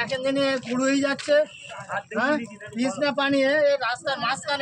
দেখেন দিনে পুরো হয়ে যাচ্ছে। হ্যাঁ, পিস না পানি এই রাস্তার মাঝখান,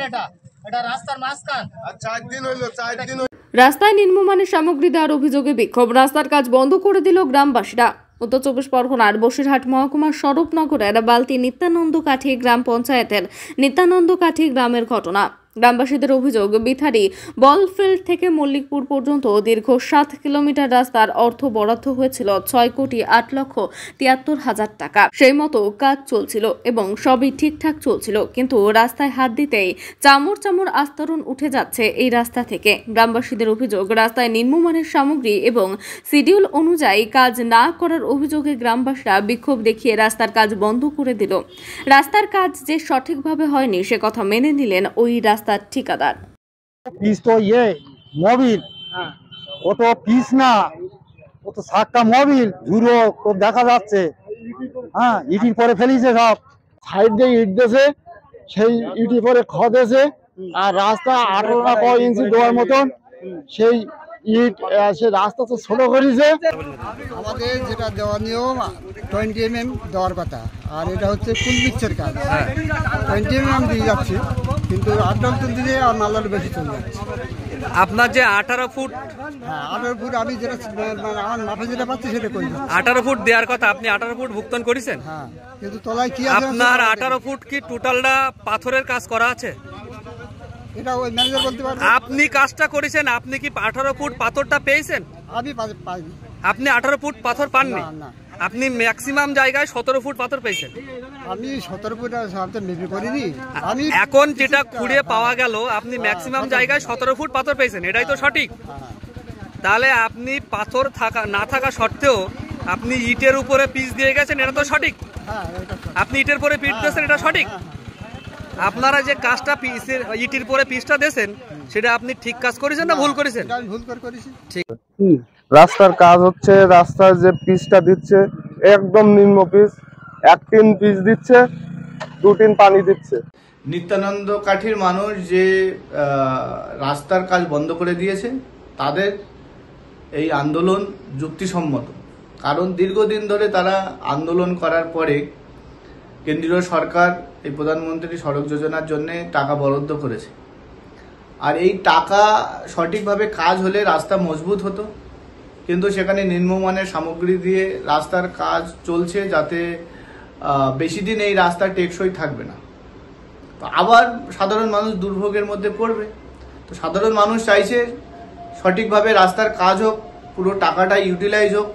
এটা রাস্তার মাঝখান। আর 4 দিন হলো, 4 দিন। রাস্তায় নিম্নমানের সামগ্রী দেওয়ার অভিযোগে বিক্ষোভ, রাস্তার কাজ বন্ধ করে দিল গ্রামবাসীরা। উত্তর 24 পরগনার বসিরহাট মহকুমার স্বরূপনগরের বালতি নিত্যানন্দ কাঠি গ্রাম পঞ্চায়েতের নিত্যানন্দ কাঠি গ্রামের ঘটনা। গ্রামবাসীদের অভিযোগ, বিথারি বলফিল্ড থেকে মল্লিকপুর পর্যন্ত দীর্ঘ 7 কিলোমিটার রাস্তার অর্থ বরাদ্দ হয়েছিল 6,73,73,000 টাকা। সেই মতো কাজ চলছিল এবং সবই ঠিকঠাক চলছিল, কিন্তু রাস্তায় হাত দিতেই চামড় চামড় আস্তরণ উঠে যাচ্ছে এই রাস্তা থেকে। গ্রামবাসীদের অভিযোগ, রাস্তায় নিম্নমানের সামগ্রী এবং শিডিউল অনুযায়ী কাজ না করার অভিযোগে গ্রামবাসীরা বিক্ষোভ দেখিয়ে রাস্তার কাজ বন্ধ করে দিল। রাস্তার কাজ যে সঠিকভাবে হয়নি সে কথা মেনে নিলেন ওই রাস্তার ঠিকাদার। পিস তো মোবিল, ও তো পিস না, ও তো 7টা মোবিল ঝুড়ো দেখা যাচ্ছে। হ্যাঁ, ইটির পরে ফেলিছে, সব সাইড দিয়ে ইট দিয়েছে, সেই ইটির পরে খড় দিয়েছে। আর রাস্তা 18 না কয় ইঞ্চি দেওয়ার মতন সেই ইট, সে রাস্তা তো ছোট করেছে। আমাদের যেটা দেওয়া নিয়ম 20 mm দেওয়ার কথা, আর এটা হচ্ছে ফুল মিক্সের কাজ। 20 mm দিয়ে যাচ্ছে, কিন্তু 8 দিলে আর নালার বেশি চলে যাচ্ছে। আপনার যে 18 ফুট, হ্যাঁ 18 ফুট আমি যেটা আমার মাঠে যেটা পাচ্ছি সেটা করি। 18 ফুট দেওয়ার কথা, আপনি 18 ফুট ভুগতান করেছেন। হ্যাঁ, কিন্তু তলায় কি আছে আপনার 18 ফুট কি টোটালটা পাথরের কাজ করা আছে? এটা ওই ম্যানেজার বলতে পারবে। আপনি কাজটা করেছেন, আপনি কি 18 ফুট পাথরটা পেয়েছেন? আমি পাইনি। আপনি 18 ফুট পাথর পাননি? না। আপনি ম্যাক্সিমাম জায়গায় 17 ফুট পাথর পেয়েছেন। আমি 17 ফুট মেপে করিনি। আমি এখন যেটা খুঁড়ে পাওয়া গেল, আপনি ম্যাক্সিমাম জায়গায় 17 ফুট পাথর পেয়েছেন, এটাই তো সঠিক? তাহলে আপনি পাথর না থাকা সত্ত্বেও আপনি ইটের উপরে পিচ দিয়ে গেছেন, এটা তো সঠিক? আপনি ইটের পরে পিচ দিয়েছেন, এটা সঠিক? আপনারা যে কাজটা ইটের পরে পিচটা দিয়েছেন, সেটা আপনি ঠিক কাজ করেছেন না ভুল করেছেন? ভুল করেছি। ঠিক। রাস্তার কাজ হচ্ছে, রাস্তার যে পিচটা দিচ্ছে একদম নিম্ন পিচ, 1 টিন পিচ দিচ্ছে, 2 টিন পানি দিচ্ছে। নিত্যানন্দ কাঠির মানুষ যে রাস্তার কাজ বন্ধ করে দিয়েছে, তাদের এই আন্দোলন যুক্তিসম্মত। কারণ দীর্ঘদিন ধরে তারা আন্দোলন করার পরে কেন্দ্রীয় সরকার এই প্রধানমন্ত্রী সড়ক যোজনার জন্য টাকা বরাদ্দ করেছে। আর এই টাকা সঠিকভাবে কাজ হলে রাস্তা মজবুত হতো, কিন্তু সেখানে নিম্নমানের সামগ্রী দিয়ে রাস্তার কাজ চলছে, যাতে বেশি দিন এই রাস্তা টেকসই থাকবে না। তো আবার সাধারণ মানুষ দুর্ভোগের মধ্যে পড়বে। তো সাধারণ মানুষ চাইছে সঠিকভাবে রাস্তার কাজ হোক, পুরো টাকাটা ইউটিলাইজ হোক,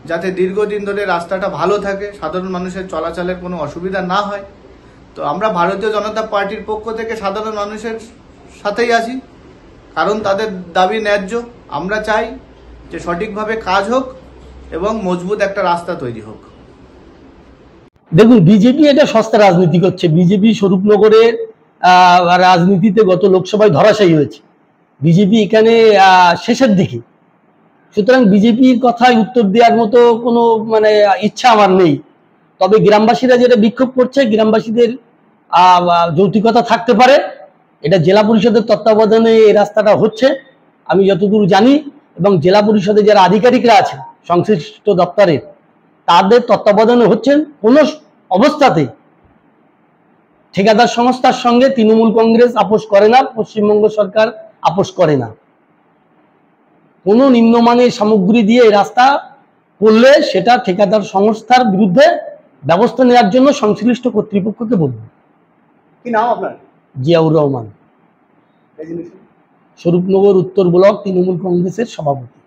যাতে দীর্ঘদিন ধরে রাস্তাটা ভালো থাকে, সাধারণ মানুষের চলাচলের কোনো অসুবিধা না হয়। তো আমরা ভারতীয় জনতা পার্টির পক্ষ থেকে সাধারণ মানুষের সাথেই আছি, কারণ তাদের দাবি ন্যায্য। আমরা চাই যে সঠিকভাবে কাজ হোক এবং মজবুত একটা রাস্তা তৈরি হোক। দেখুন, বিজেপি এটা সস্তা রাজনীতি করছে। বিজেপি স্বরূপনগরের রাজনীতিতে গত লোকসভায় ধরাশায়ী হয়েছে। বিজেপি এখানে শেষের দিকে, সুতরাং বিজেপির কথায় উত্তর দেওয়ার মতো কোনো ইচ্ছা আমার নেই। তবে গ্রামবাসীরা যেটা বিক্ষোভ করছে, গ্রামবাসীদের যৌক্তিকতা থাকতে পারে। এটা জেলা পরিষদের তত্ত্বাবধানে এই রাস্তাটা হচ্ছে আমি যতদূর জানি, এবং জেলা পরিষদে যারা আধিকারিকরা আছেন সংশ্লিষ্ট দপ্তরের, তাদের তত্ত্বাবধানে হচ্ছেন। কোনো অবস্থাতেই ঠিকাদার সংস্থার সঙ্গে তৃণমূল কংগ্রেস আপোষ করে না, পশ্চিমবঙ্গ সরকার আপোষ করে না। কোনো নিম্নমানের সামগ্রী দিয়ে এই রাস্তা করলে সেটা ঠিকাদার সংস্থার বিরুদ্ধে ব্যবস্থা নেওয়ার জন্য সংশ্লিষ্ট কর্তৃপক্ষকে বলব। কি নাম আপনার? জিয়াউর রহমান, স্বরূপনগর উত্তর ব্লক তৃণমূল কংগ্রেসের সভাপতি।